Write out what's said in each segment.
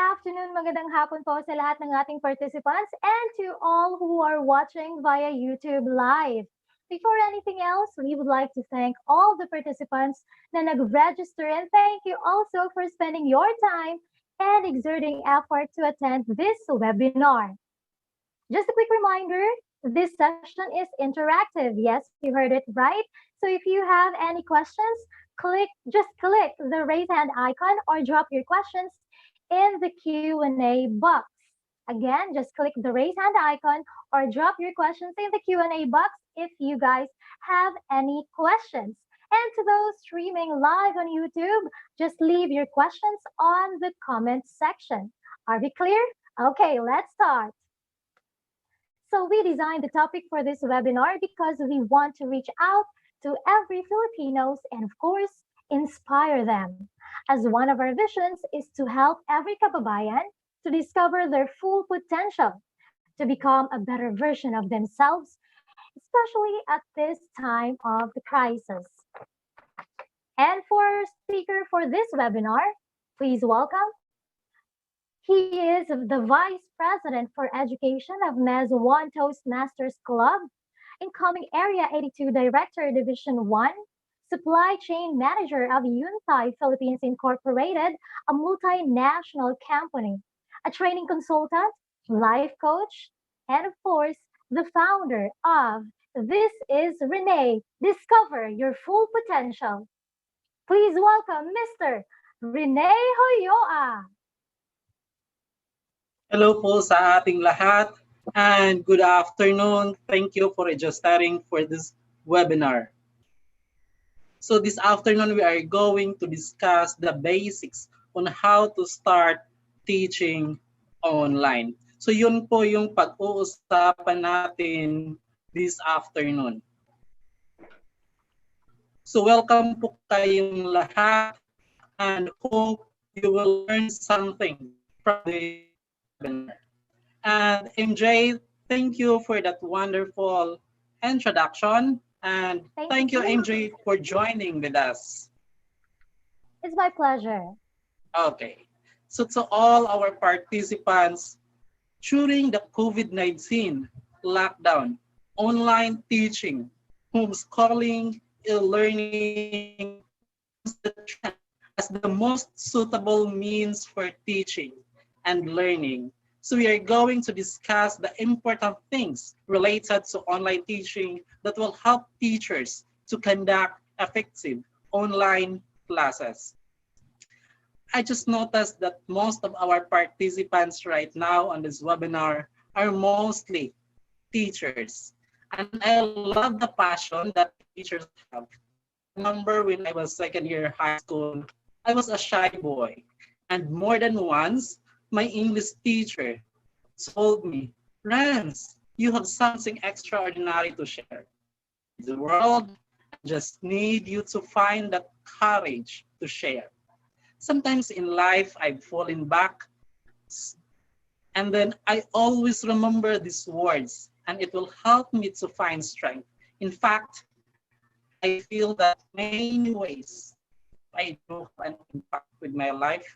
afternoon, magandang hapon po sa lahat ng ating participants and to all who are watching via YouTube Live. Before anything else, we would like to thank all the participants na nag-register and thank you also for spending your time and exerting effort to attend this webinar. Just a quick reminder, this session is interactive. Yes, you heard it right. So if you have any questions, just click the raise hand icon or drop your questions in the Q&A box. Again, just click the raise hand icon or drop your questions in the Q&A box if you guys have any questions. And to those streaming live on YouTube, just leave your questions on the comment section. Are we clear? Okay, let's start. So we designed the topic for this webinar because we want to reach out to every Filipinos and of course, inspire them. As one of our visions is to help every kababayan to discover their full potential, to become a better version of themselves, especially at this time of the crisis. And for our speaker for this webinar, please welcome. He is the Vice President for Education of MES One Toastmasters Club, incoming Area 82 Director, Division 1, Supply Chain Manager of Untitled Philippines Incorporated, a multinational company, a training consultant, life coach, and of course, the founder of This is Renee, Discover Your Full Potential. Please welcome Mr. Renee Hoyoa. Hello po sa ating lahat and good afternoon. Thank you for registering for this webinar. So this afternoon, we are going to discuss the basics on how to start teaching online. So yun po yung pag-uusapan natin this afternoon. So welcome po kayong lahat and hope you will learn something from the webinar. And MJ, thank you for that wonderful introduction. And thank you, MJ, for joining with us. It's my pleasure. Okay. So to all our participants, during the COVID-19 lockdown, online teaching, homeschooling, e-learning as the most suitable means for teaching and learning. So we are going to discuss the important things related to online teaching that will help teachers to conduct effective online classes. I just noticed that most of our participants right now on this webinar are mostly teachers. And I love the passion that teachers have. I remember when I was second year high school, I was a shy boy. And more than once, my English teacher told me, Rance, you have something extraordinary to share. The world just need you to find that courage to share. Sometimes in life, I've fallen back, and then I always remember these words, and it will help me to find strength. In fact, I feel that many ways I do an impact with my life,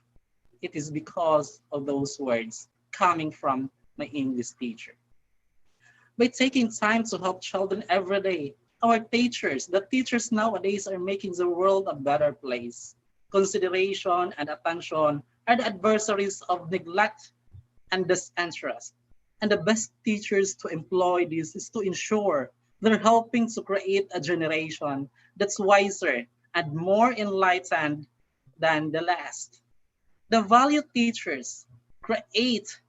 it is because of those words coming from my English teacher. By taking time to help children every day, our teachers, the teachers nowadays are making the world a better place. Consideration and attention are the adversaries of neglect and disinterest. And the best teachers to employ this is to ensure they're helping to create a generation that's wiser and more enlightened than the last. The value teachers create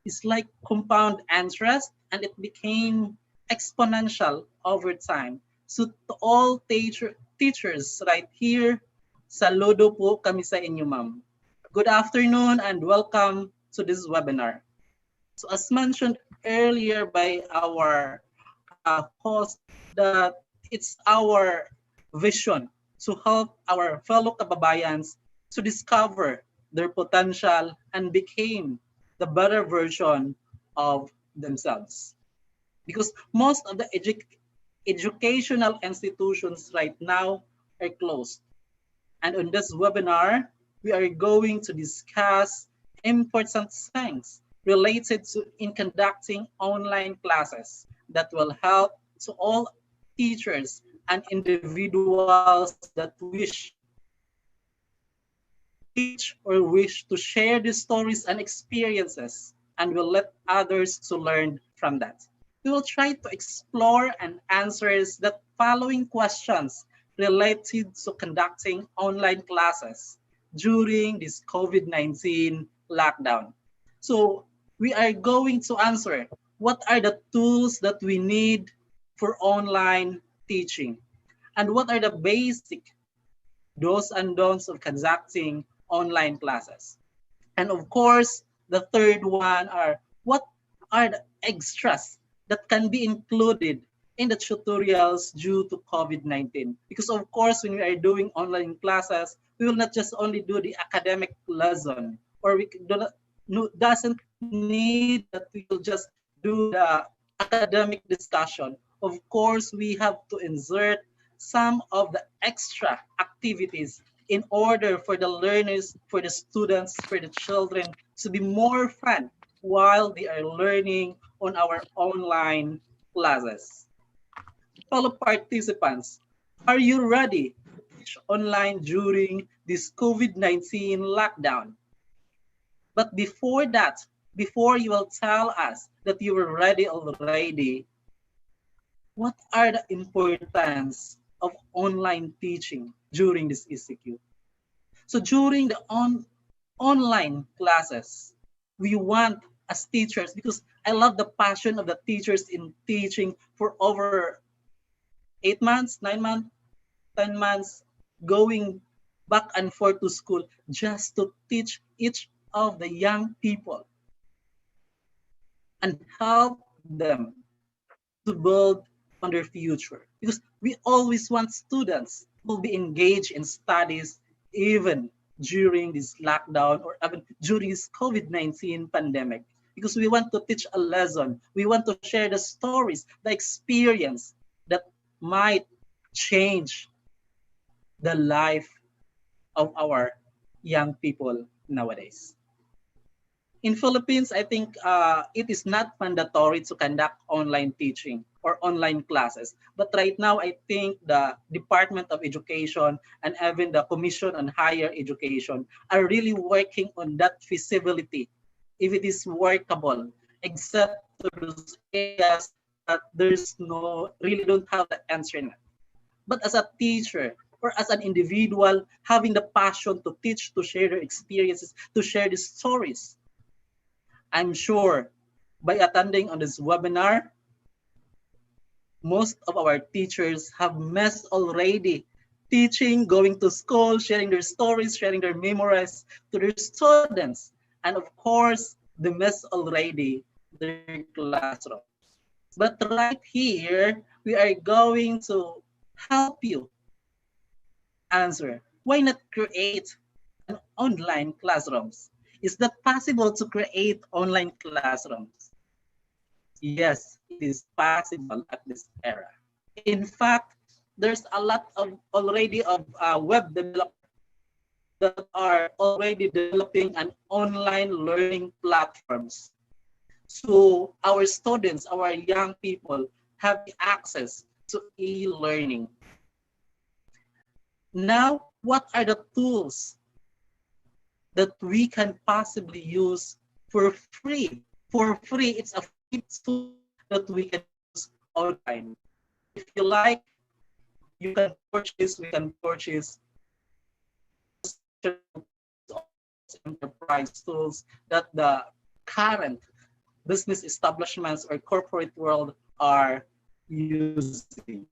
is like compound interest, and it became exponential over time. So to all teachers right here, saludo po kami sa inyo, ma'am. Good afternoon and welcome to this webinar. So as mentioned earlier by our host, that it's our vision to help our fellow kababayans to discover their potential and become the better version of themselves. Because most of the educational institutions right now are closed. And on this webinar, we are going to discuss important things related to in conducting online classes that will help to all teachers and individuals that wish to teach or wish to share the stories and experiences and will let others to learn from that. We will try to explore and answers the following questions related to conducting online classes during this COVID-19 lockdown. So we are going to answer what are the tools that we need for online teaching and what are the basic do's and don'ts of conducting online classes. And of course, the third one are what are the extras that can be included in the tutorials due to COVID-19. Because of course, when we are doing online classes, we will not just only do the academic lesson, or we do not, no, doesn't need that we will just do the academic discussion. Of course, we have to insert some of the extra activities in order for the learners, for the students, for the children to be more fun while they are learning on our online classes. Fellow participants, are you ready to teach online during this COVID-19 lockdown? But before that, before you will tell us that you were ready already, what are the importance of online teaching during this ECQ? So during the online classes, we want as teachers, because I love the passion of the teachers in teaching for over 8 months, 9 months, 10 months, going back and forth to school just to teach each of the young people and help them to build on their future. Because we always want students who will be engaged in studies even during this lockdown or even during this COVID-19 pandemic. Because we want to teach a lesson. We want to share the stories, the experience that might change the life of our young people nowadays. In Philippines, I think it is not mandatory to conduct online teaching or online classes. But right now, I think the Department of Education and even the Commission on Higher Education are really working on that feasibility, if it is workable, except to those areas that there's no, really don't have the internet. But as a teacher or as an individual, having the passion to teach, to share their experiences, to share the stories, I'm sure by attending on this webinar, most of our teachers have missed already teaching, going to school, sharing their stories, sharing their memories to their students. And of course, they miss already their classrooms. But right here, we are going to help you answer. Why not create an online classrooms? Is that possible to create online classrooms? Yes, it is possible at this era. In fact, there's a lot of already of web developers that are already developing an online learning platforms. So our students, our young people have access to e-learning. Now, what are the tools that we can possibly use for free? For free, it's a free tool that we can use online. If you like, you can purchase, we can purchase enterprise tools that the current business establishments or corporate world are using.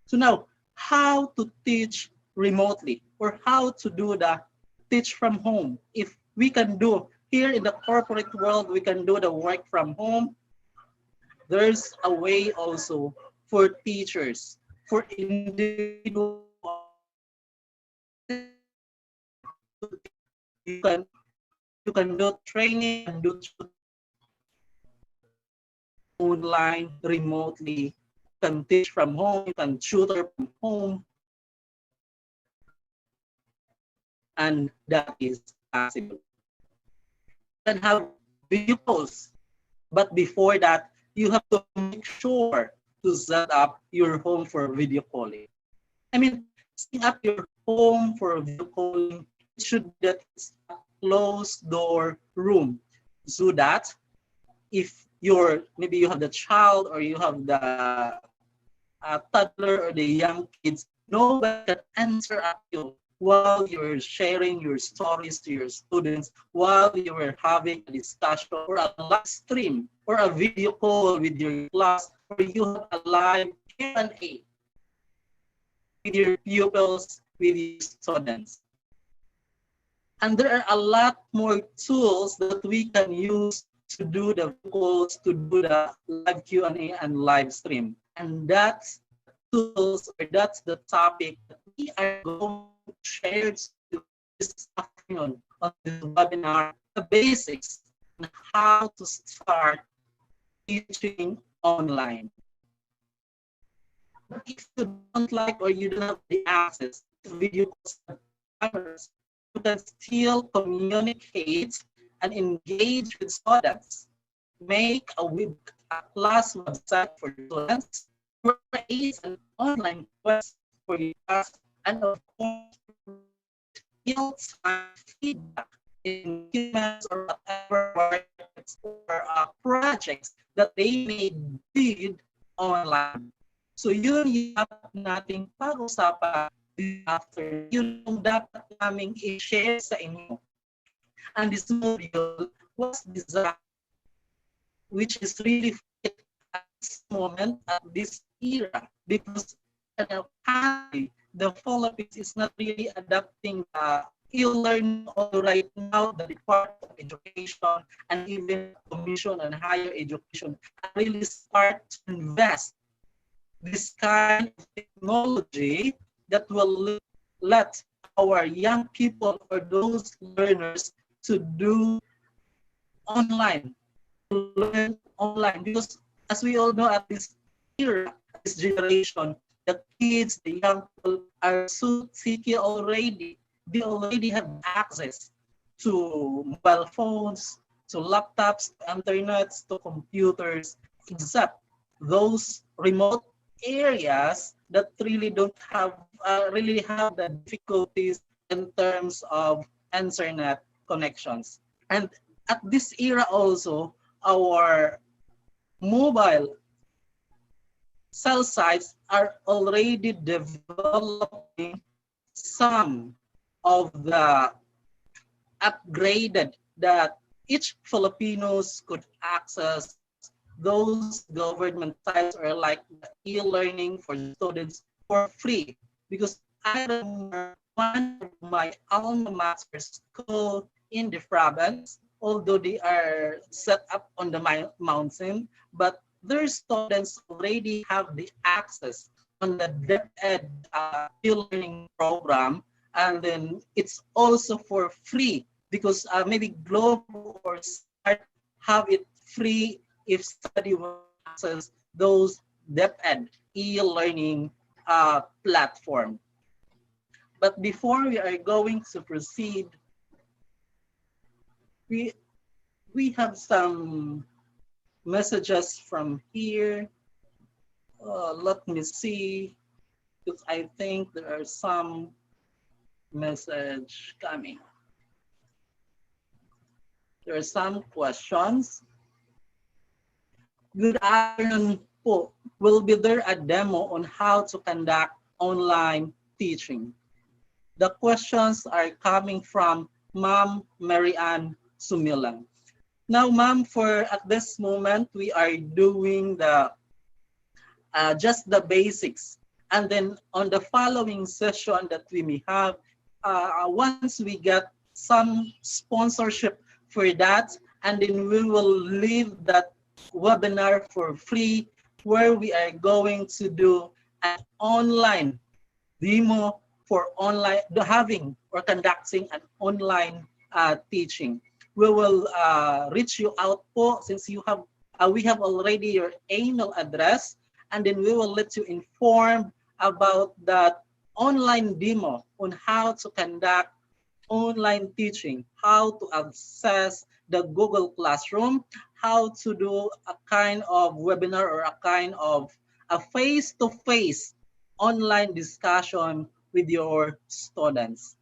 So now, how to teach remotely or how to do the teach from home? If we can do here in the corporate world, we can do the work from home. There's a way also for teachers, for individuals you can you can do training and do online remotely. You can teach from home, you can tutor from home, and that is possible. You can have video calls, but before that, you have to make sure to set up your home for video calling. I mean, setting up your home for video calling, it should be that it's a closed door room so that if you're maybe you have the child or you have the toddler or the young kids, nobody can interrupt you while you're sharing your stories to your students, while you were having a discussion or a live stream or a video call with your class, or you have a live Q&A with your pupils, with your students. And there are a lot more tools that we can use to do the calls, to do the live Q&A and live stream. And that's the tools, or that's the topic that we are going to share to you this afternoon on this webinar, the basics on how to start teaching online. But if you don't like or you don't have the access to video calls and cameras, you can still communicate and engage with students. Make a class website for students, create an online quest for your class, and of course, real-time feedback in documents or whatever works or projects that they may do online. So yun yung dapat nating pag-usapan after. Yun yung dapat naming i-share sa inyo. And this module was designed, which is really fit at this moment, at this era, because currently the Philippines is not really adapting e-learning right now. The Department of Education and even Commission on Higher Education really start to invest this kind of technology that will let our young people or those learners to do online, to learn online. Because as we all know, at this era, this generation, the kids, the young people are so techy already. They already have access to mobile phones, to laptops, to internet, to computers, except those remote areas that really don't have really have the difficulties in terms of internet connections. And at this era also, our mobile cell sites are already developing some of the upgraded that each Filipinos could access those government sites or like e-learning for students for free. Because I remember one of my alma mater school in the province, although they are set up on the mountain, but their students already have the access on the DepEd e-learning program, and then it's also for free because maybe Globe or Start have it free if somebody will access those DepEd e-learning platform. But before we are going to proceed, we have some messages from here. Let me see, because I think there are some message coming. There are some questions. Good afternoon po. Will be there a demo on how to conduct online teaching? The questions are coming from Ma'am Marianne Sumilan. Now, ma'am, for at this moment, we are doing the just the basics. And then on the following session that we may have, once we get some sponsorship for that, and then we will leave that webinar for free, where we are going to do an online demo for online, having or conducting an online teaching. We will reach you out po since you have, we have already your email address, and then we will let you informed about that online demo on how to conduct online teaching, how to access the Google Classroom, how to do a kind of webinar or a kind of a face-to-face online discussion with your students.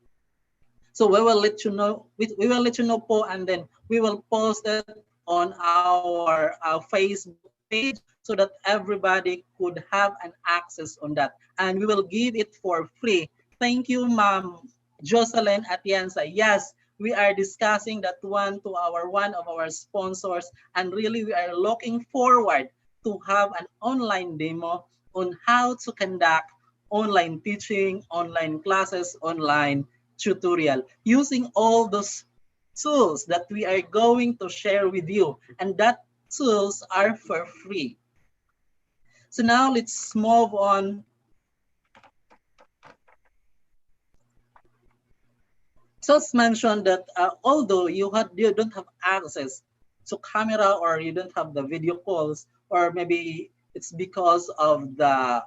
So we will let you know. We will let you know po, and then we will post it on our Facebook page so that everybody could have an access on that, and we will give it for free. Thank you, Ma'am Jocelyn Atienza. Yes, we are discussing that one to our one of our sponsors, and really we are looking forward to have an online demo on how to conduct online teaching, online classes, online tutorial using all those tools that we are going to share with you, and that tools are for free. So now let's move on. So it's mentioned that although you don't have access to camera or you don't have the video calls, or maybe it's because of the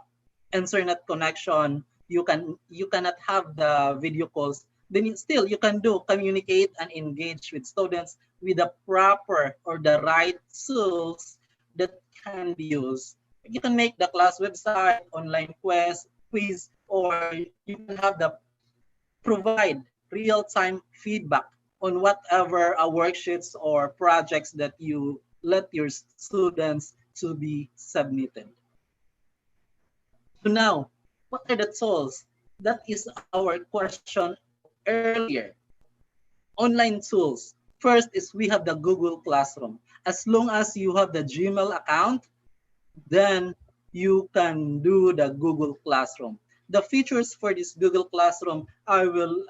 internet connection, you cannot have the video calls, then still you can do communicate and engage with students with the proper or the right tools that can be used. You can make the class website, online quiz, or you can have the provide real-time feedback on whatever worksheets or projects that you let your students to be submitted. So now, what are the tools? That is our question earlier. Online tools. First is we have the Google Classroom. As long as you have the Gmail account, then you can do the Google Classroom. The features for this Google Classroom, I will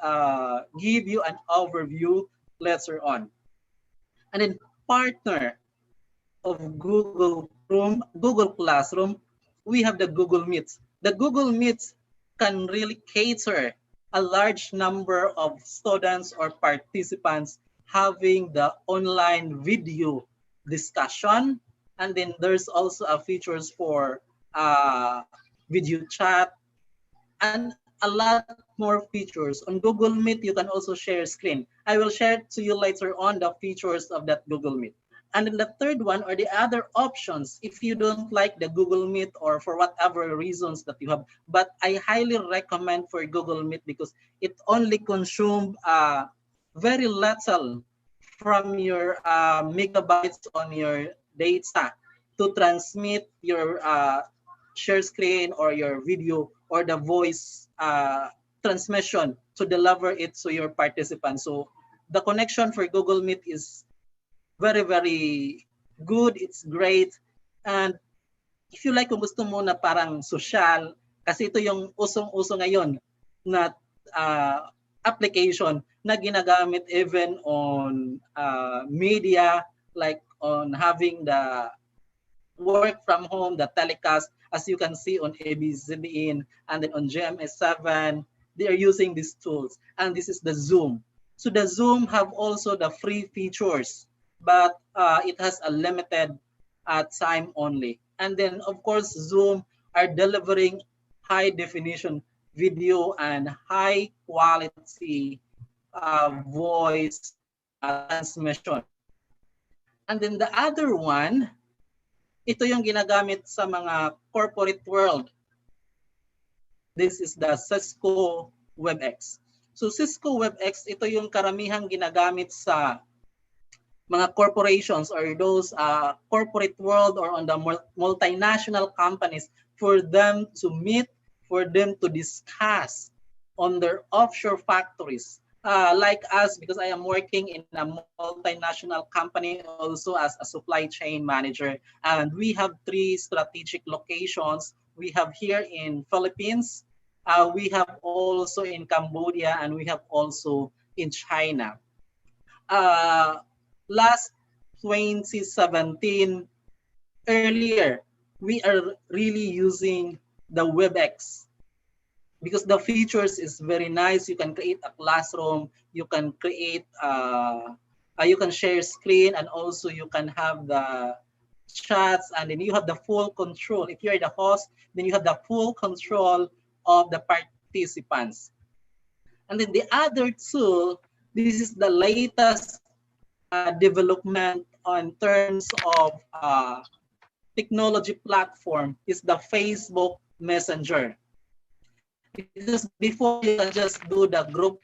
give you an overview later on. And then partner of Google Classroom, we have the Google Meet. The Google Meet can really cater a large number of students or participants having the online video discussion. And then there's also a features for video chat and a lot more features. On Google Meet, you can also share screen. I will share to you later on the features of that Google Meet. And then the third one are the other options if you don't like the Google Meet or for whatever reasons that you have. But I highly recommend for Google Meet because it only consumes very little from your megabytes on your data to transmit your share screen or your video or the voice transmission to deliver it to your participants. So the connection for Google Meet is very, very good. It's great. And if you like, kung gusto mo na parang social, kasi ito yung usong-uso ngayon na application na ginagamit even on media, like on having the work from home, the telecast, as you can see on ABCBN and then on GMS7, they are using these tools. And this is the Zoom. So the Zoom have also the free features, but it has a limited time only. And then, of course, Zoom are delivering high definition video and high quality voice transmission. And then the other one, ito yung ginagamit sa mga corporate world. This is the Cisco WebEx. So Cisco WebEx, ito yung karamihang ginagamit sa mga corporations or those corporate world or on the multinational companies for them to meet, for them to discuss on their offshore factories. Like us, because I am working in a multinational company also as a supply chain manager, and we have 3 strategic locations. We have here in Philippines, we have also in Cambodia, and we have also in China. Last 2017, earlier, we are really using the WebEx because the features is very nice. You can create a classroom, you can create, you can share screen, and also you can have the chats, and then you have the full control. If you're the host, then you have the full control of the participants. And then the other tool, this is the latest development on terms of technology platform, is the Facebook Messenger. Because before you can just do the group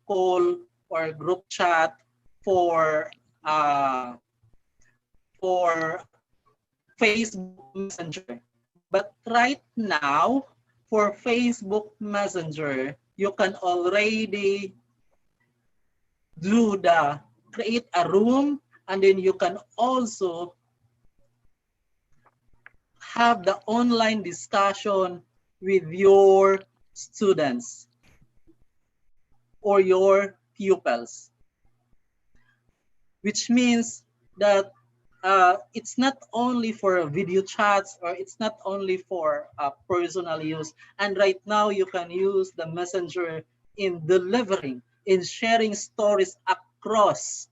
call or group chat for uh, for Facebook Messenger. But right now, for Facebook Messenger, you can already do the create a room, and then you can also have the online discussion with your students or your pupils, which means that it's not only for video chats, or it's not only for personal use. And right now you can use the messenger in delivering, in sharing stories across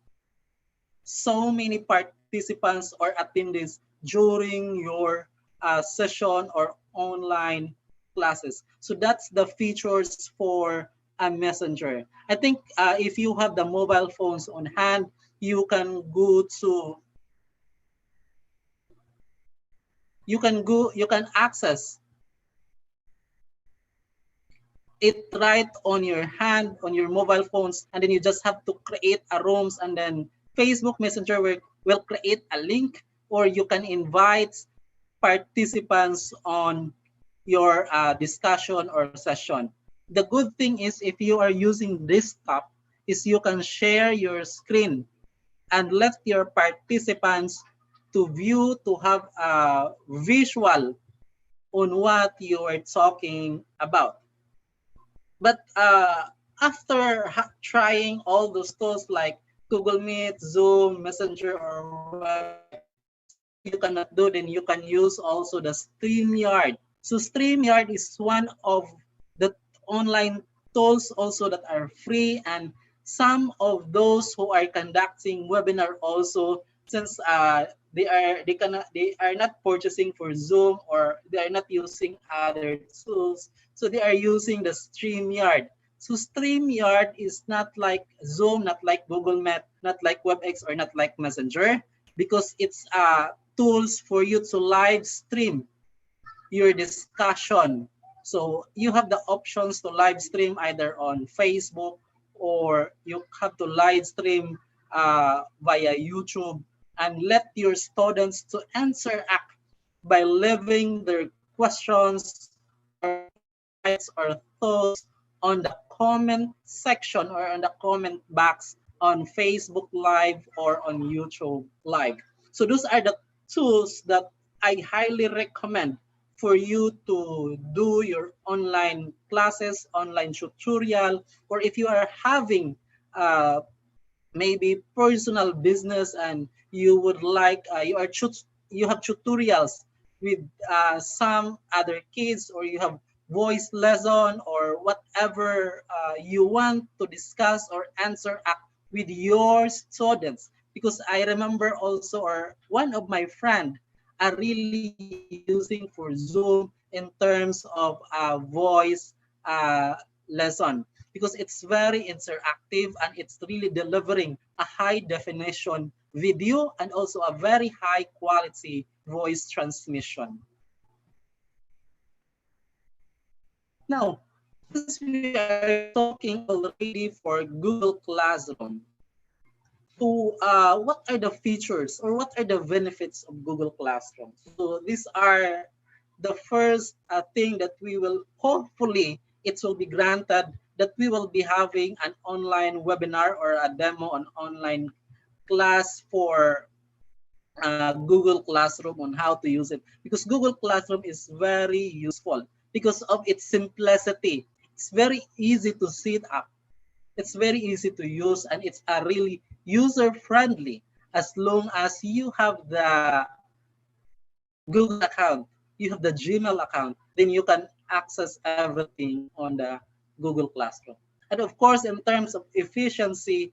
so many participants or attendees during your session or online classes. So that's the features for a messenger. I think if you have the mobile phones on hand, you can go to you can access it right on your hand, on your mobile phones, and then you just have to create a rooms, and then Facebook Messenger will create a link, or you can invite participants on your discussion or session. The good thing is, if you are using desktop, is you can share your screen and let your participants to view, to have a visual on what you are talking about. But after trying all those tools like Google Meet, Zoom, Messenger, or WebEx, still you cannot do, then you can use also the StreamYard. So StreamYard is one of the online tools also that are free, and some of those who are conducting webinar also, since they are not purchasing for Zoom, or they are not using other tools, so they are using the StreamYard. So StreamYard is not like Zoom, not like Google Meet, not like WebEx, or not like Messenger, because it's tools for you to live stream your discussion. So you have the options to live stream either on Facebook, or you have to live stream via YouTube, and let your students to interact by leaving their questions or insights or thoughts on the comment section or on the comment box on Facebook Live or on YouTube Live. So those are the tools that I highly recommend for you to do your online classes, online tutorial, or if you are having maybe personal business, and you would like you have tutorials with some other kids, or you have voice lesson, or whatever you want to discuss or answer with your students. Because I remember also, or one of my friend are really using for Zoom in terms of voice lesson, because it's very interactive, and it's really delivering a high definition video and also a very high quality voice transmission. Now, since we are talking already for Google Classroom, so what are the features or what are the benefits of Google Classroom? So these are the first thing that we will, hopefully it will be granted, that we will be having an online webinar or a demo on online class for Google Classroom on how to use it, because Google Classroom is very useful because of its simplicity. It's very easy to set up, it's very easy to use, and it's a really user friendly as long as you have the Google account, you have the Gmail account, then you can access everything on the Google Classroom. And of course, in terms of efficiency,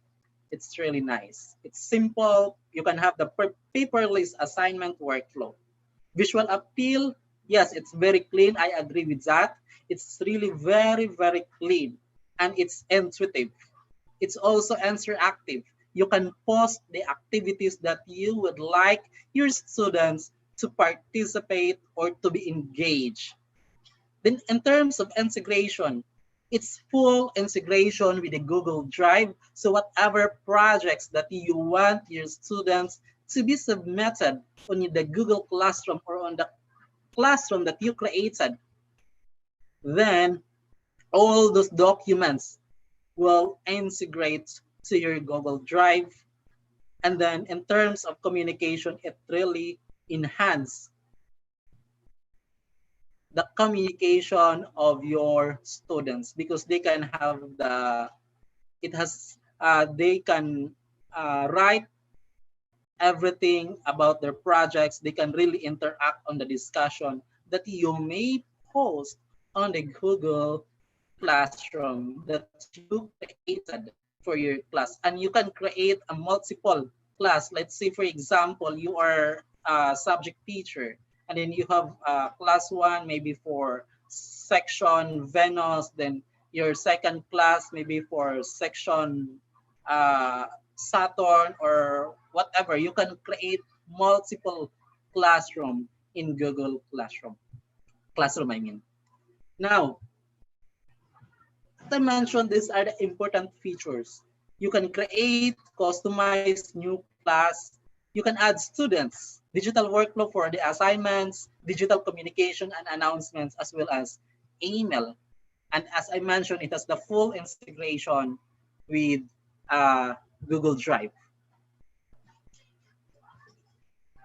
it's really nice. It's simple. You can have the paperless assignment workflow. Visual appeal, yes, it's very clean. I agree with that. It's really very, very clean. and it's intuitive. It's also interactive. You can post the activities that you would like your students to participate or to be engaged. Then in terms of integration, it's full integration with the Google Drive. So whatever projects that you want your students to be submitted on the Google Classroom or on the classroom that you created, then all those documents will integrate to your Google Drive. And then in terms of communication, it really enhances the communication of your students because they can have they can write everything about their projects. They can really interact on the discussion that you may post on the Google Classroom that you created for your class. And you can create a multiple class. Let's say, for example, you are a subject teacher, and then you have class one maybe for section Venus, then your second class maybe for section Saturn or whatever. You can create multiple classroom in Google Classroom. Classroom, I mean. Now, as I mentioned, these are the important features. You can create, customize new class. You can add students, digital workflow for the assignments, digital communication and announcements, as well as email. And as I mentioned, it has the full integration with Google Drive.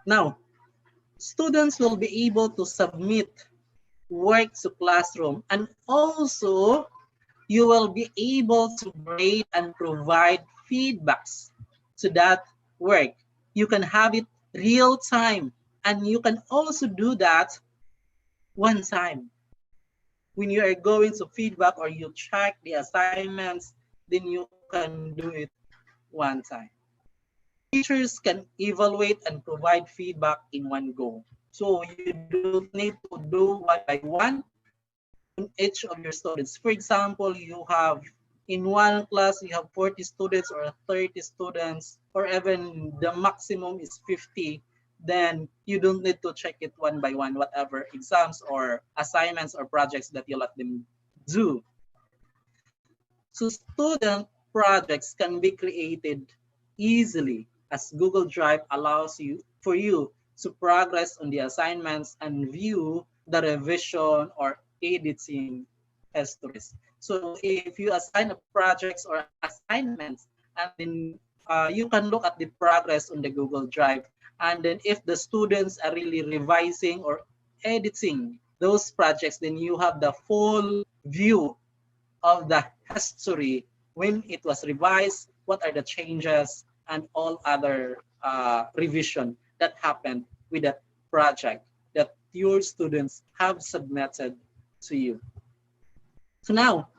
Now, students will be able to submit work to classroom, and also you will be able to grade and provide feedbacks to that work. You can have it real time, and you can also do that one time. When you are going to feedback or you check the assignments, then you can do it one time. Teachers can evaluate and provide feedback in one go. So you don't need to do one by one on each of your students. For example, you have in one class, you have 40 students or 30 students, or even the maximum is 50, then you don't need to check it one by one, whatever exams or assignments or projects that you let them do. So student projects can be created easily as Google Drive allows you for you to progress on the assignments and view the revision or editing histories. So if you assign a projects or assignments, and then you can look at the progress on the Google Drive. And then if the students are really revising or editing those projects, then you have the full view of the history when it was revised, what are the changes, and all other revision that happened with that project that your students have submitted to you. So now,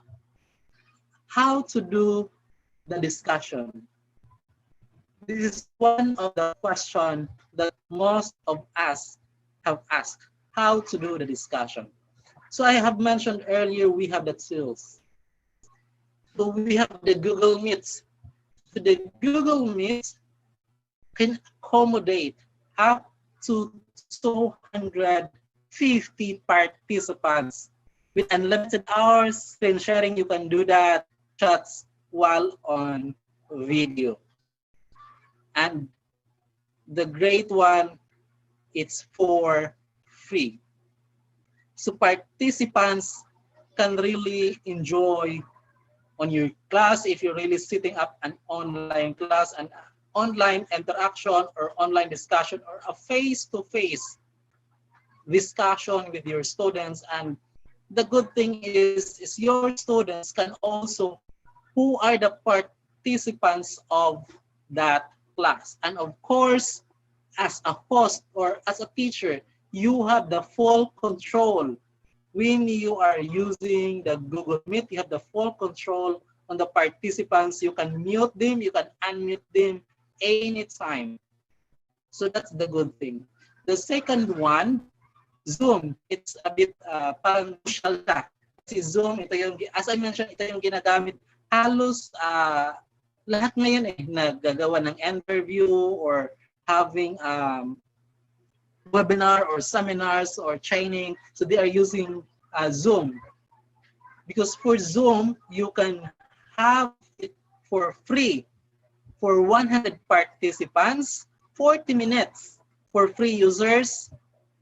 how to do the discussion? This is one of the questions that most of us have asked, how to do the discussion. So I have mentioned earlier, we have the tools. So we have the Google Meet. So the Google Meet can accommodate up to 250 participants with unlimited hours, screen sharing. You can do that, chats while on video. And the great one, it's for free. So participants can really enjoy on your class if you're really setting up an online class, an online interaction or online discussion or a face-to-face discussion with your students. And the good thing is your students can also who are the participants of that class. And of course, as a host or as a teacher, you have the full control. When you are using the Google Meet, you have the full control on the participants. You can mute them, you can unmute them anytime. So that's the good thing. The second one, Zoom, it's a bit parang social siya. si Zoom, ito yung, as I mentioned, ito yung ginagamit halos lahat ngayon naggagawa ng interview or having webinar or seminars or training. So they are using Zoom. Because for Zoom, you can have it for free for 100 participants, 40 minutes for free users.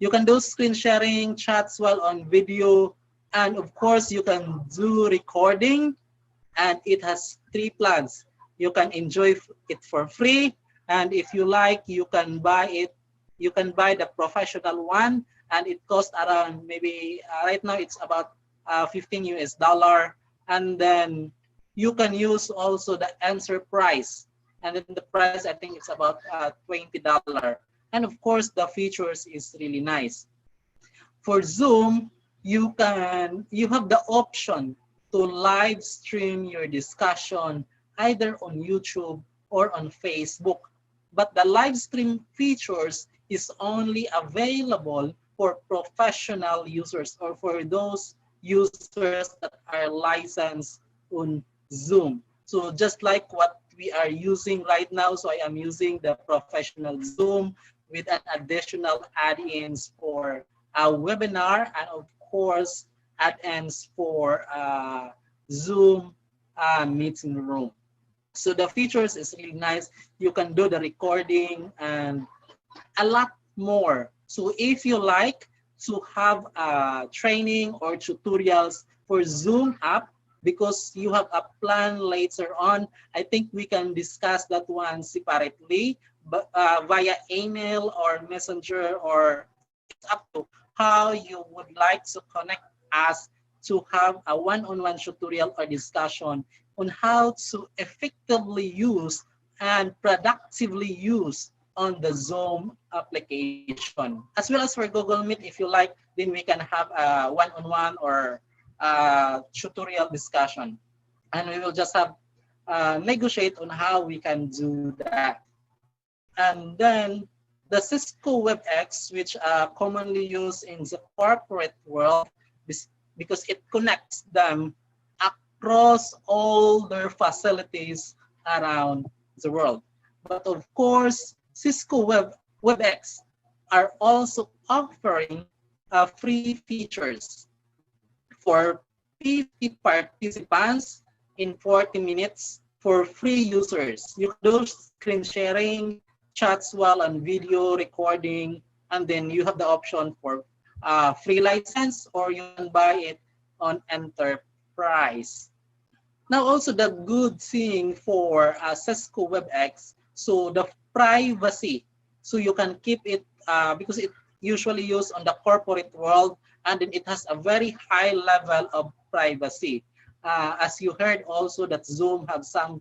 You can do screen sharing, chats while on video, and of course, you can do recording, and it has 3 plans. You can enjoy it for free, and if you like, you can buy it. You can buy the professional one, and it costs around maybe right now it's about 15 US dollar, and then you can use also the enterprise, and then the price I think it's about $20, and of course the features is really nice. For Zoom, you have the option to live stream your discussion either on YouTube or on Facebook. But the live stream features is only available for professional users or for those users that are licensed on Zoom. So just like what we are using right now, so I am using the professional Zoom with an additional add-ins for a webinar and of course add-ins for Zoom meeting room. So the features is really nice. You can do the recording and a lot more. So if you like to have training or tutorials for Zoom app, because you have a plan later on, I think we can discuss that one separately, but via email or messenger, or it's up to how you would like to connect us to have a one-on-one tutorial or discussion on how to effectively use and productively use on the Zoom application. As well as for Google Meet, if you like, then we can have a one-on-one or tutorial discussion. And we will just have negotiate on how we can do that. And then the Cisco WebEx, which are commonly used in the corporate world, because it connects them across all their facilities around the world. But of course, Cisco WebEx are also offering free features for 50 participants in 40 minutes for free users. You can do screen sharing, chats while on video recording, and then you have the option for free license, or you can buy it on enterprise. Now also the good thing for Cisco WebEx, so the privacy. So you can keep it because it usually used on the corporate world, and then it has a very high level of privacy. As you heard also that Zoom have some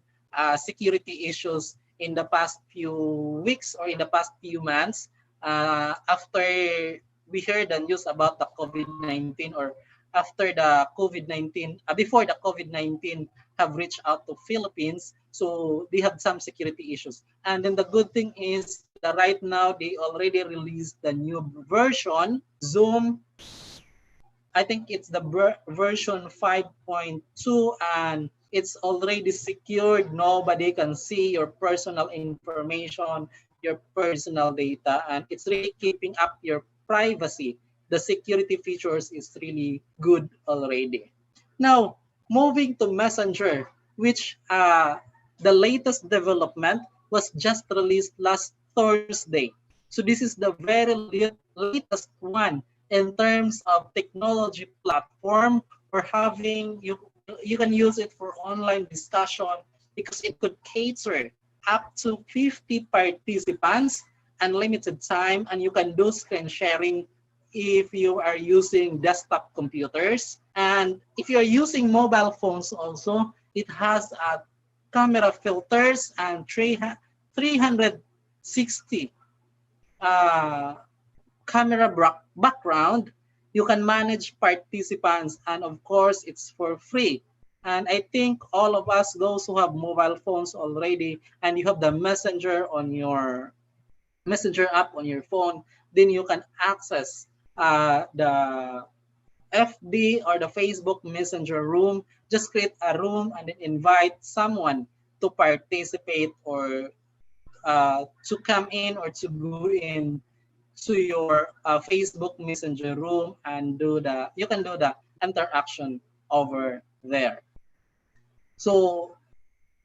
security issues in the past few weeks or in the past few months after we heard the news about the COVID-19, or after the COVID-19, before the COVID-19 have reached out to Philippines, so they have some security issues. And then the good thing is that right now they already released the new version, Zoom. I think it's the version 5.2, and it's already secured. Nobody can see your personal information, your personal data, and it's really keeping up your privacy. The security features is really good already. Now, moving to Messenger, which the latest development was just released last Thursday. So this is the very latest one in terms of technology platform, or having you can use it for online discussion because it could cater up to 50 participants, unlimited time, and you can do screen sharing if you are using desktop computers. And if you're using mobile phones also, it has camera filters and 360 camera background. You can manage participants, and of course it's for free. And I think all of us, those who have mobile phones already, and you have the messenger on your messenger app on your phone, then you can access the FB or the Facebook Messenger room, just create a room and then invite someone to participate or to come in or to go in to your Facebook Messenger room and you can do the interaction over there. So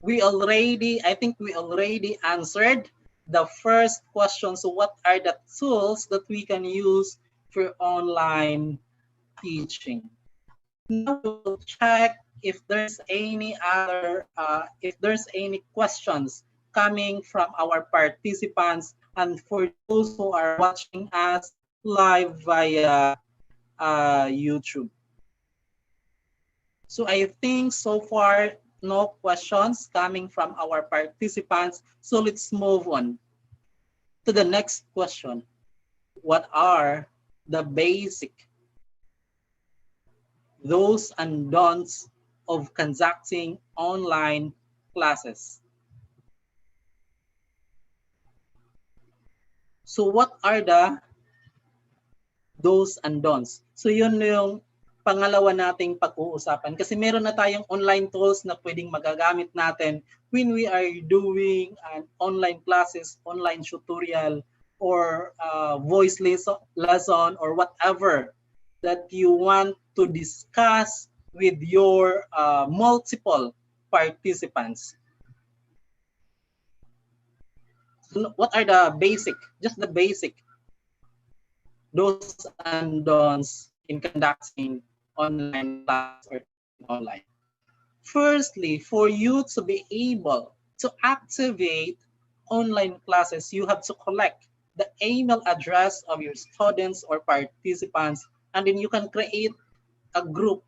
I think we already answered the first question. So what are the tools that we can use for online teaching? Now we will check if there's any questions coming from our participants and for those who are watching us live via YouTube. So I think so far no questions coming from our participants. So let's move on to the next question. What are the basic those and don'ts of conducting online classes? So what are the do's and don'ts? So yun yung pangalawa nating pag-uusapan kasi meron na tayong online tools na pwedeng magagamit natin when we are doing an online classes, online tutorial, or voice lesson or whatever that you want to discuss with your multiple participants. So what are the basic, just the basic do's and don'ts in conducting online classes or teaching online? Firstly, for you to be able to activate online classes, you have to collect the email address of your students or participants, and then you can create a group,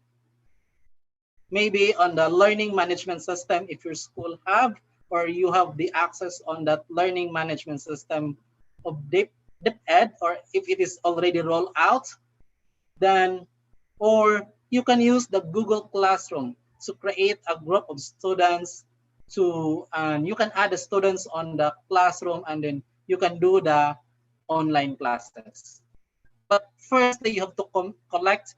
maybe on the learning management system if your school have, or you have the access on that learning management system of DepEd, or if it is already rolled out, then, or you can use the Google Classroom to create a group of students and you can add the students on the classroom and then you can do the online classes. But firstly, you have to collect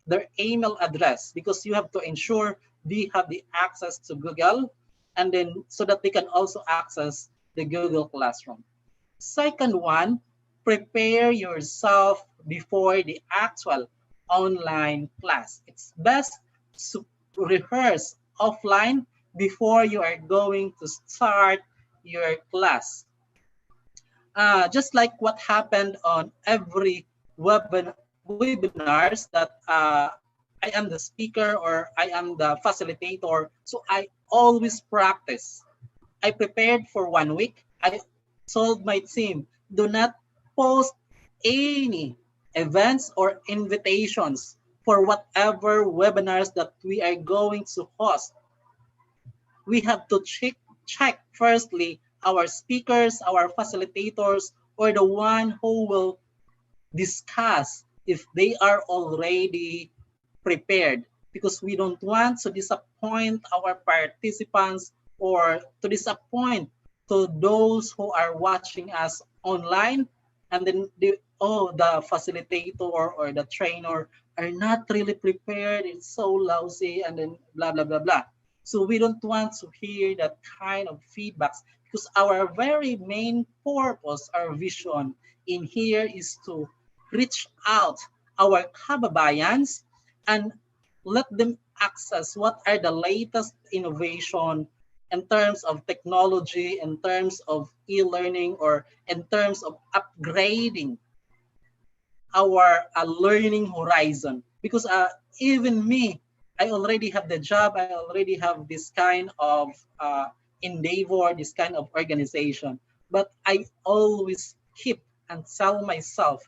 their email address because you have to ensure they have the access to Google and then so that they can also access the Google Classroom. Second one, prepare yourself before the actual online class. It's best to rehearse offline before you are going to start your class. Just like what happened on every webinars that I am the speaker or I am the facilitator, so I always practice. I prepared for 1 week. I told my team, do not post any events or invitations for whatever webinars that we are going to host. We have to check firstly our speakers, our facilitators, or the one who will discuss if they are already prepared, because we don't want to disappoint our participants or to disappoint to those who are watching us online and then the facilitator or the trainer are not really prepared, it's so lousy and then blah blah blah blah. So we don't want to hear that kind of feedbacks because our very main purpose, our vision in here is to reach out our kababayans and let them access what are the latest innovation in terms of technology, in terms of e-learning, or in terms of upgrading our learning horizon. Because even me, I already have the job, I already have this kind of endeavor, this kind of organization. But I always keep and tell myself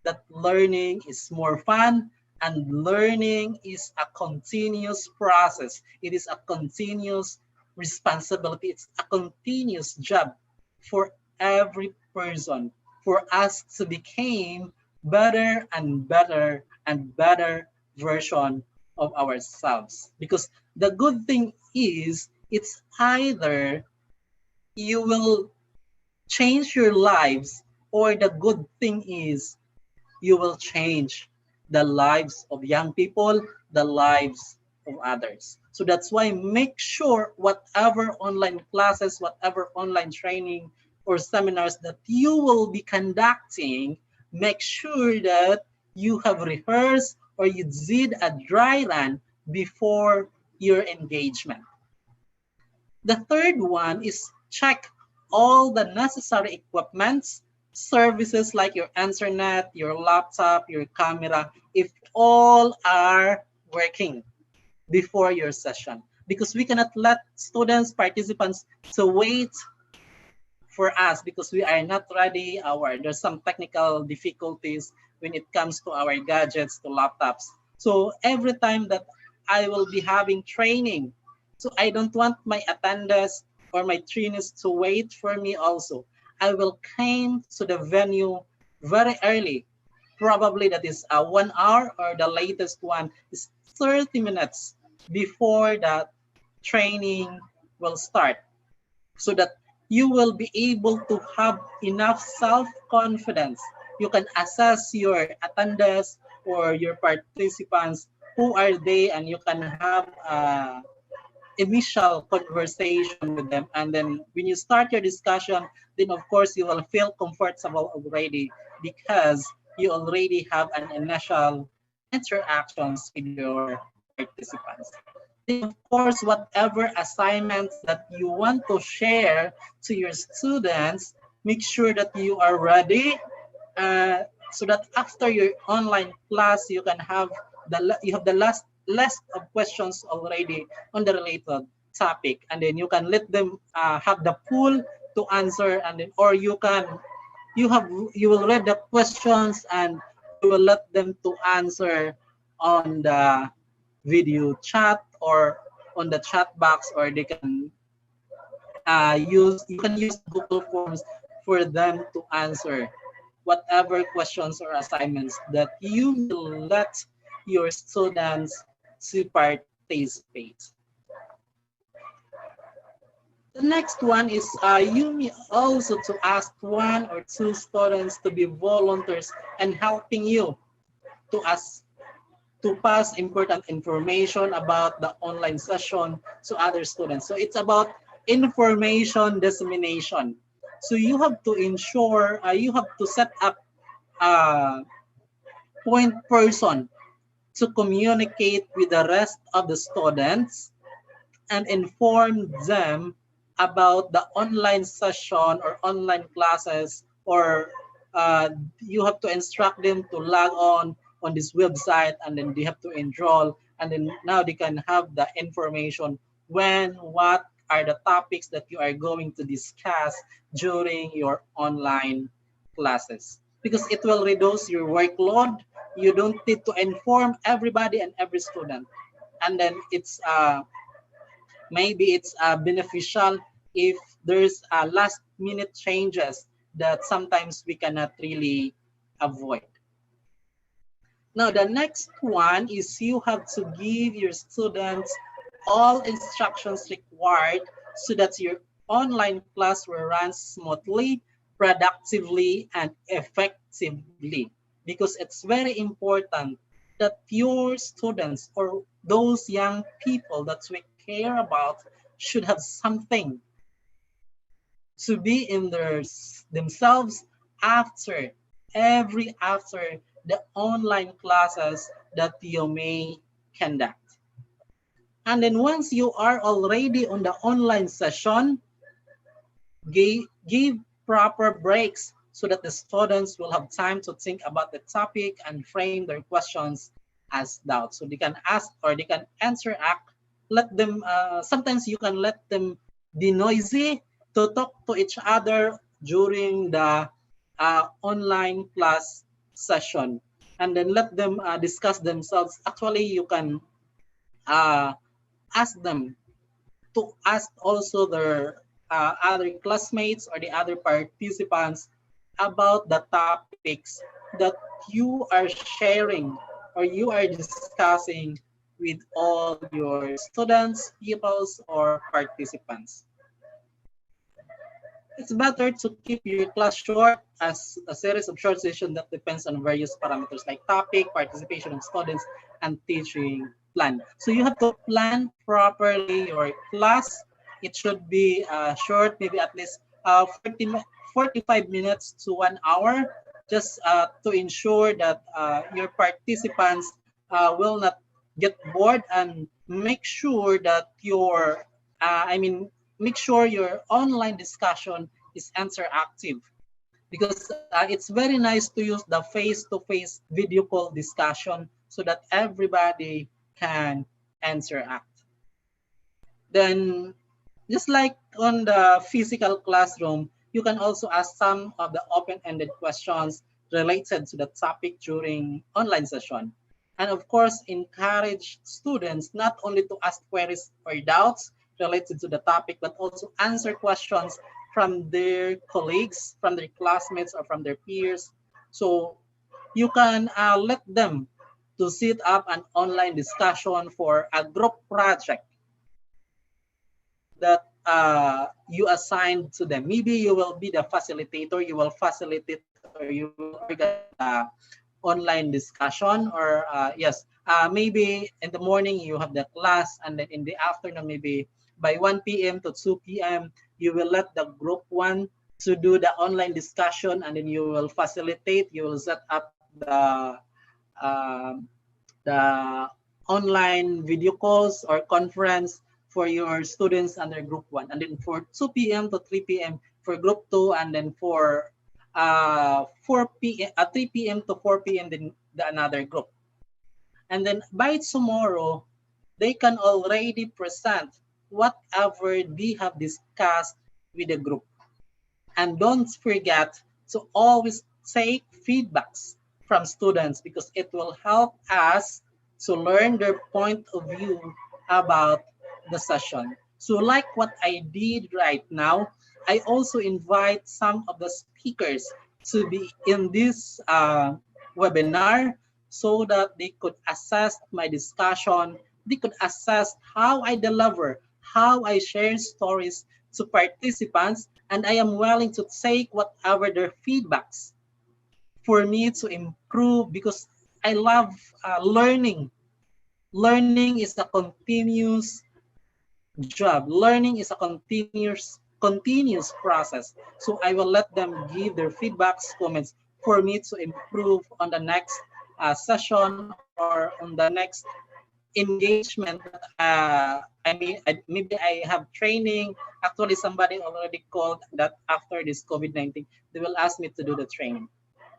that learning is more fun and learning is a continuous process. It is a continuous responsibility. It's a continuous job for every person for us to become better and better and better version of ourselves. Because the good thing is it's either you will change your lives or the good thing is you will change the lives of young people, the lives of others. So that's why make sure whatever online classes, whatever online training or seminars that you will be conducting, make sure that you have rehearsed or you did a dry run before your engagement. The third one is check all the necessary equipments, services like your internet, your laptop, your camera, if all are working before your session. Because we cannot let students, participants to wait for us because we are not ready. There's some technical difficulties when it comes to our gadgets, to laptops. So every time that I will be having training, so I don't want my attendants or my trainees to wait for me also. I will came to the venue very early. Probably that is 1 hour or the latest one is 30 minutes before that training will start so that you will be able to have enough self-confidence. You can assess your attendance or your participants, who are they, and you can have initial conversation with them. And then when you start your discussion, then of course you will feel comfortable already because you already have an initial interactions with your participants. Then of course, whatever assignments that you want to share to your students, make sure that you are ready so that after your online class, you have the last list of questions already on the related topic, and then you can let them have the pool to answer, and then or you will read the questions and you will let them to answer on the video chat or on the chat box, or they can use the Google Forms for them to answer whatever questions or assignments that you will let your students to participate. The next one is you may also to ask 1 or 2 students to be volunteers and helping you to ask to pass important information about the online session to other students. So it's about information dissemination. So you have to ensure, you have to set up a point person to communicate with the rest of the students and inform them about the online session or online classes, or you have to instruct them to log on this website, and then they have to enroll, and then now they can have the information when what are the topics that you are going to discuss during your online classes, because it will reduce your workload. You don't need to inform everybody and every student, and then it's beneficial if there's last minute changes that sometimes we cannot really avoid. Now, the next one is you have to give your students all instructions required so that your online class will run smoothly, productively, and effectively. Because it's very important that your students or those young people that we care about should have something to be in themselves after after the online classes that you may conduct. And then once you are already on the online session, give proper breaks so that the students will have time to think about the topic and frame their questions as doubts. So they can ask or they can interact. Let them, sometimes you can let them be noisy to talk to each other during the online class session, and then let them discuss themselves. Actually, you can uh, ask them to ask also their other classmates or the other participants about the topics that you are sharing or you are discussing with all your students, pupils, or participants. It's better to keep your class short as a series of short sessions that depends on various parameters like topic, participation of students, and teaching plan. So you have to plan properly your class. It should be short, maybe at least 45 minutes to 1 hour, just to ensure that your participants will not get bored, and make sure that make sure your online discussion is interactive, because it's very nice to use the face-to-face video call discussion so that everybody can interact. Then, just like on the physical classroom, you can also ask some of the open-ended questions related to the topic during online session. And of course, encourage students not only to ask queries or doubts related to the topic, but also answer questions from their colleagues, from their classmates, or from their peers. So you can let them to set up an online discussion for a group project that you assign to them. Maybe you will be the facilitator, you will facilitate or you will organize the online discussion, or yes, maybe in the morning you have the class, and then in the afternoon, maybe by 1 p.m. to 2 p.m., you will let the group one to do the online discussion, and then you will facilitate, you will set up um, the online video calls or conference for your students under group one, and then for 2 p.m. to 3 p.m. for group two, and then for 3 p.m. to 4 p.m. then the another group. And then by tomorrow, they can already present whatever they have discussed with the group. And don't forget to always take feedbacks from students, because it will help us to learn their point of view about the session. So like what I did right now, I also invite some of the speakers to be in this webinar so that they could assess my discussion, they could assess how I deliver, how I share stories to participants, and I am willing to take whatever their feedbacks for me to improve, because I love learning. Learning is a continuous job. Learning is a continuous process. So I will let them give their feedbacks, comments for me to improve on the next session or on the next engagement. Maybe I have training. Actually, somebody already called that after this COVID-19, they will ask me to do the training.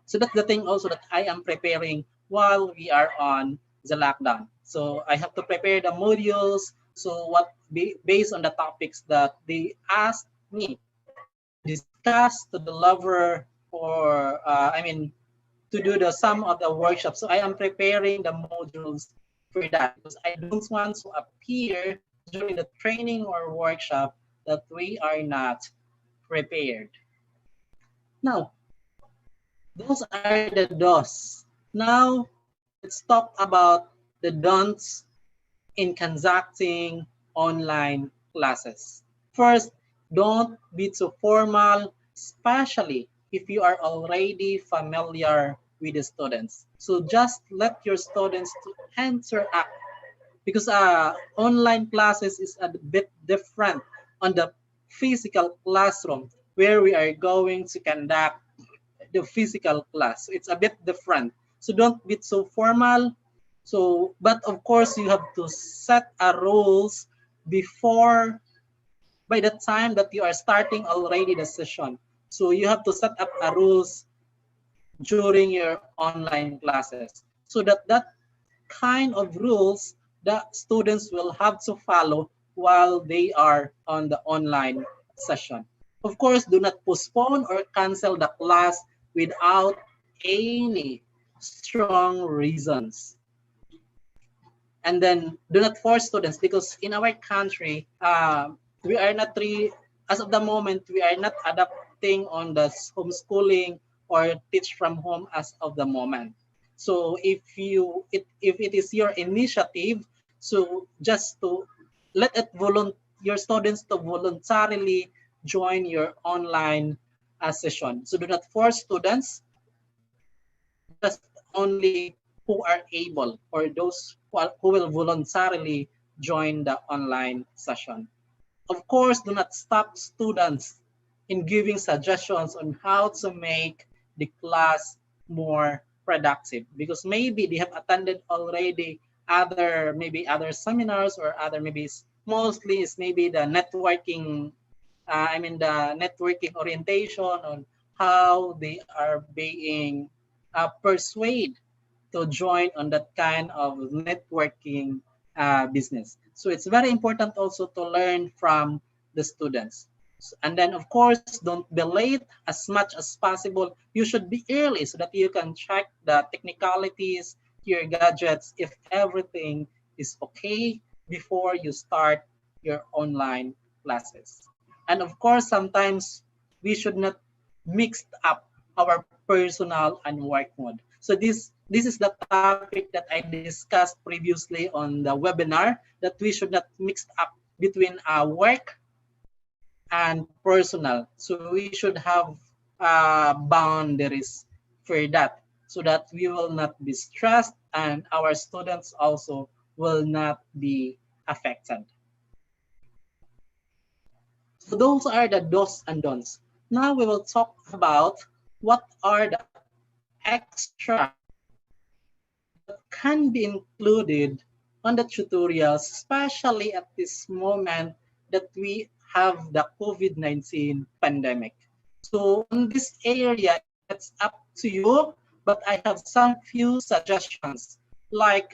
So that's the thing also that I am preparing while we are on the lockdown. So I have to prepare the modules. So based on the topics that they asked me to discuss, to deliver, or to do the some of the workshops. So I am preparing the modules for that, because I don't want to appear during the training or workshop that we are not prepared. Now, those are the do's. Now, let's talk about the don'ts in conducting online classes. First, don't be too formal, especially if you are already familiar with the students. So just let your students to interact, because online classes is a bit different on the physical classroom where we are going to conduct the physical class. It's a bit different. So don't be so formal. So, but of course, you have to set a rules before, by the time that you are starting already the session. So you have to set up a rules during your online classes, so that that kind of rules that students will have to follow while they are on the online session. Of course, do not postpone or cancel the class without any strong reasons. And then do not force students, because in our country, we are not as of the moment, we are not adapting on the homeschooling or teach from home as of the moment. So if it is your initiative, so just to let it your students to voluntarily join your online session. So do not force students, just only who are able or those who will voluntarily join the online session. Of course, do not stop students in giving suggestions on how to make the class more productive because maybe they have attended already other maybe other seminars or other maybe mostly is maybe the networking the networking orientation on how they are being persuaded to join on that kind of networking business. So it's very important also to learn from the students. And then, of course, don't be late as much as possible. You should be early so that you can check the technicalities, your gadgets, if everything is okay before you start your online classes. And of course, sometimes we should not mix up our personal and work mode. So this is the topic that I discussed previously on the webinar that we should not mix up between work and personal. So we should have boundaries for that so that we will not be stressed and our students also will not be affected. So those are the do's and don'ts. Now we will talk about what are the extra that can be included on the tutorials, especially at this moment that we have the COVID-19 pandemic. So on this area, it's up to you, but I have some few suggestions. Like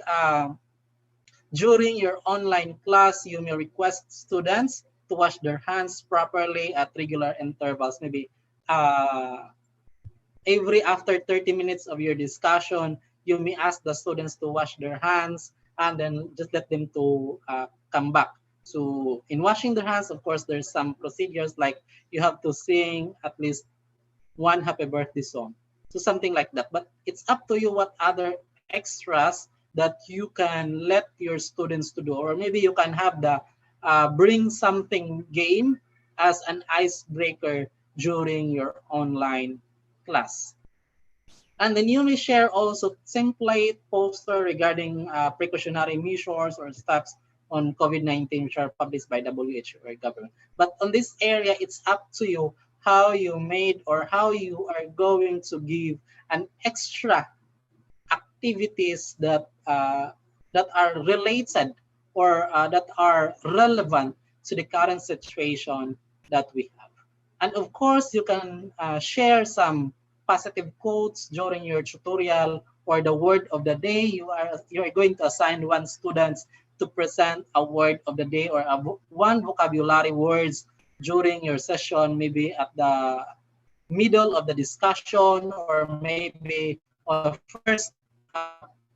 during your online class, you may request students to wash their hands properly at regular intervals, maybe uh, every after 30 minutes of your discussion, you may ask the students to wash their hands and then just let them to come back. So in washing their hands, of course, there's some procedures like you have to sing at least one happy birthday song. So something like that. But it's up to you what other extras that you can let your students to do. Or maybe you can have the bring something game as an icebreaker during your online class. And then you may share also template poster regarding precautionary measures or steps on COVID-19 which are published by WHO or government. But on this area, it's up to you how you made or how you are going to give an extra activities that are related or that are relevant to the current situation that we have. And of course, you can share some positive quotes during your tutorial or the word of the day. You are going to assign one student to present a word of the day or one vocabulary words during your session, maybe at the middle of the discussion or maybe on the first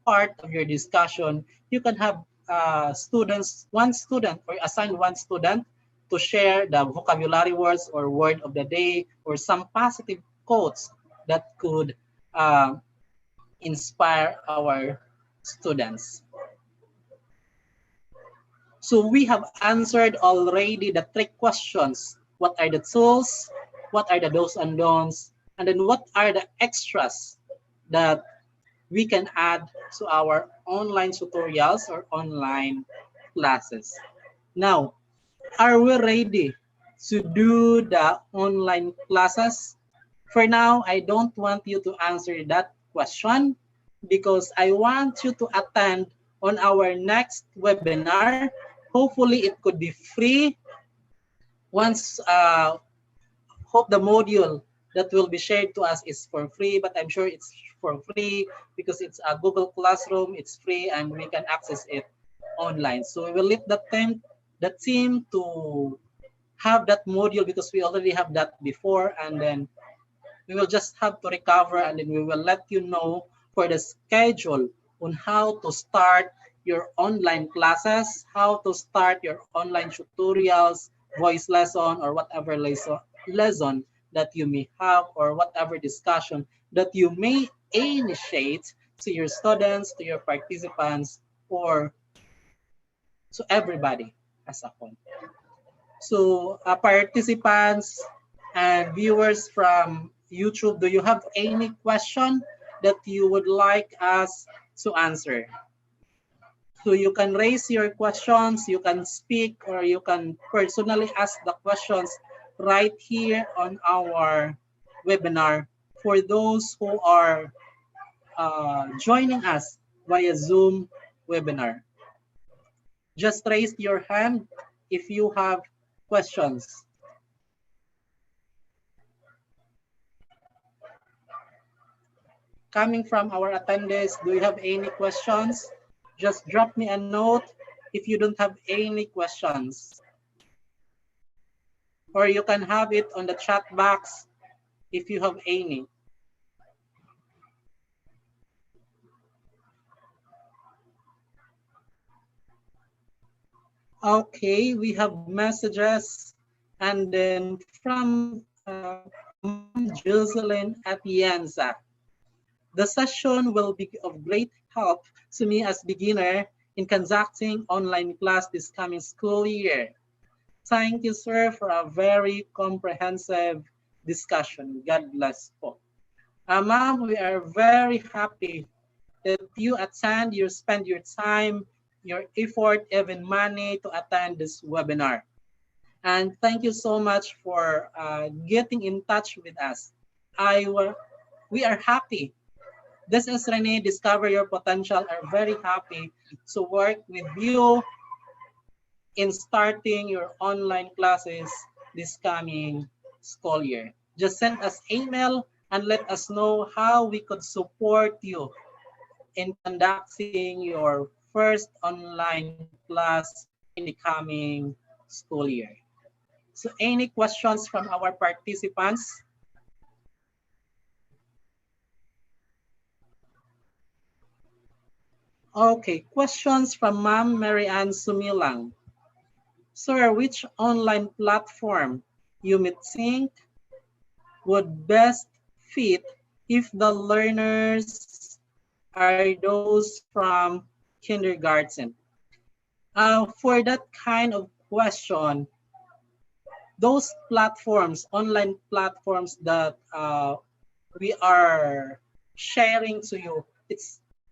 part of your discussion. You can have one student or assign one student to share the vocabulary words or word of the day or some positive quotes that could inspire our students. So we have answered already the three questions. What are the tools? What are the do's and don'ts? And then what are the extras that we can add to our online tutorials or online classes? Now, are we ready to do the online classes? For now, I don't want you to answer that question because I want you to attend on our next webinar. Hopefully, it could be free once hope the module that will be shared to us is for free, but I'm sure it's for free because it's a Google Classroom, it's free and we can access it online. So we will let the team to have that module because we already have that before, and then we will just have to recover and then we will let you know for the schedule on how to start your online classes, how to start your online tutorials, voice lesson, or whatever lesson that you may have or whatever discussion that you may initiate to your students, to your participants, or to everybody as a whole. So participants and viewers from YouTube, do you have any question that you would like us to answer? So you can raise your questions, you can speak, or you can personally ask the questions right here on our webinar for those who are joining us via Zoom webinar. Just raise your hand if you have questions. Coming from our attendees, do you have any questions? Just drop me a note if you don't have any questions. Or you can have it on the chat box if you have any. Okay, we have messages. And then from Ma'am Jocelyn Atienza. The session will be of great help to me as beginner in conducting online class this coming school year. Thank you, sir, for a very comprehensive discussion. God bless po. Ma'am, we are very happy that you attend, you spend your time, your effort, even money to attend this webinar. And thank you so much for getting in touch with us. We are happy. This is Rene, Discover Your Potential, are very happy to work with you in starting your online classes this coming school year. Just send us email and let us know how we could support you in conducting your first online class in the coming school year. So any questions from our participants? Okay, questions from Ma'am Mary Ann Sumilang. Sir, which online platform you may think would best fit if the learners are those from kindergarten? For that kind of question, those platforms, online platforms that we are sharing to you,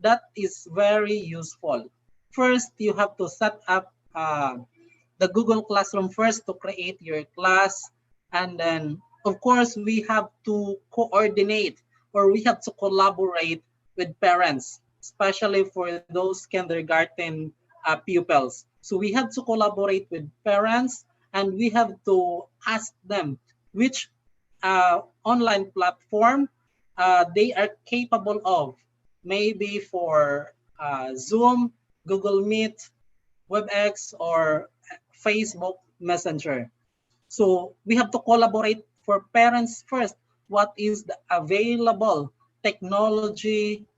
that is very useful. First, you have to set up the Google Classroom first to create your class. And then, of course, we have to coordinate or we have to collaborate with parents, especially for those kindergarten pupils. So we have to collaborate with parents and we have to ask them which online platform they are capable of. Maybe for Zoom, Google Meet, WebEx, or Facebook Messenger. So we have to collaborate for parents first. What is the available technology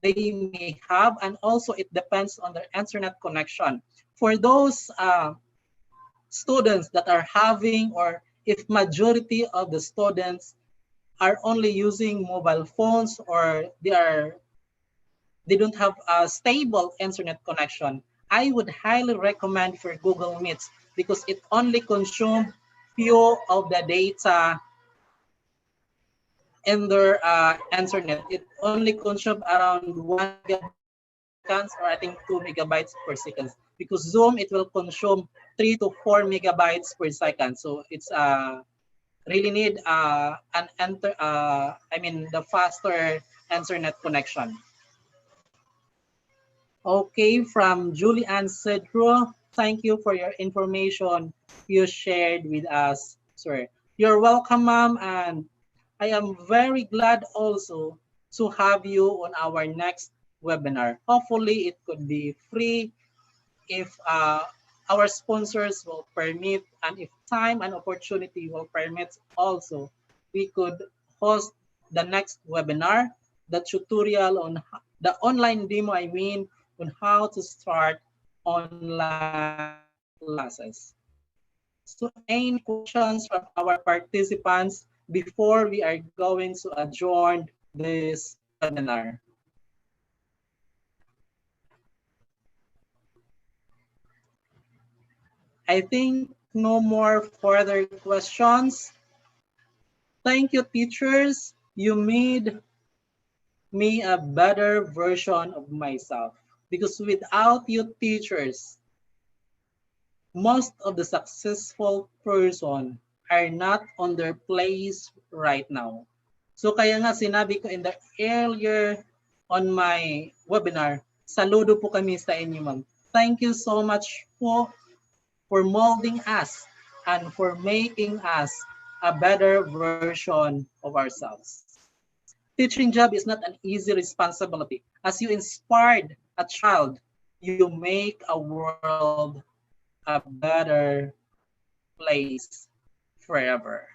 they may have, and also it depends on their internet connection. For those students that are having, or if majority of the students are only using mobile phones or they don't have a stable internet connection, I would highly recommend for Google Meets because it only consumes few of the data in their internet. It only consumes around 1 megabyte per second, or I think 2 megabytes per second. Because Zoom, it will consume 3 to 4 megabytes per second. So it's really need the faster internet connection. Okay, from Julianne Cedro, thank you for your information you shared with us, sir. You're welcome, ma'am, and I am very glad also to have you on our next webinar. Hopefully, it could be free if our sponsors will permit, and if time and opportunity will permit also, we could host the next webinar, the tutorial on the online demo, on how to start online classes. So any questions from our participants before we are going to adjourn this webinar? I think no more further questions, thank you, teachers. You made me a better version of myself. Because without you, teachers, most of the successful person are not on their place right now. So kaya nga sinabi ko in the earlier on my webinar, saludo po kami sa inyo, ma'am. Thank you so much po for molding us and for making us a better version of ourselves. Teaching job is not an easy responsibility. As you inspired a child, you make a world a better place forever.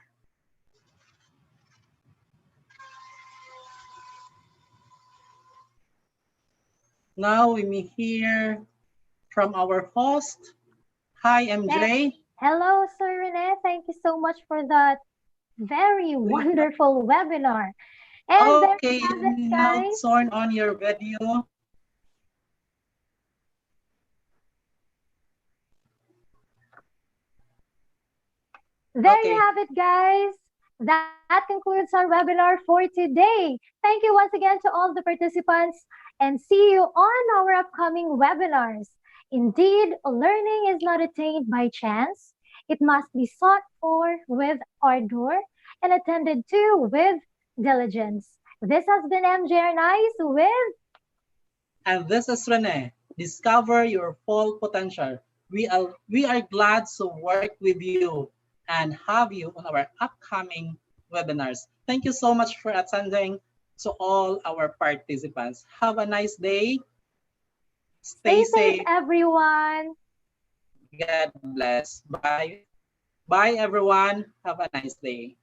Now we may hear from our host. Hi, Th- MJ. Hello, Sir Rene. Thank you so much for that very wonderful webinar. And there Okay, you you have it, now guys. turn on your video. There you Okay, have it, guys. That concludes our webinar for today. Thank you once again to all the participants and see you on our upcoming webinars. Indeed, learning is not attained by chance. It must be sought for with ardor and attended to with diligence. This has been MJ Nice with and this is Rene. Discover your full potential. We are glad to work with you and have you on our upcoming webinars. Thank you so much for attending to all our participants. Have a nice day. Stay Stay Safe, safe. everyone. God bless. Bye. Bye, everyone. Have a nice day.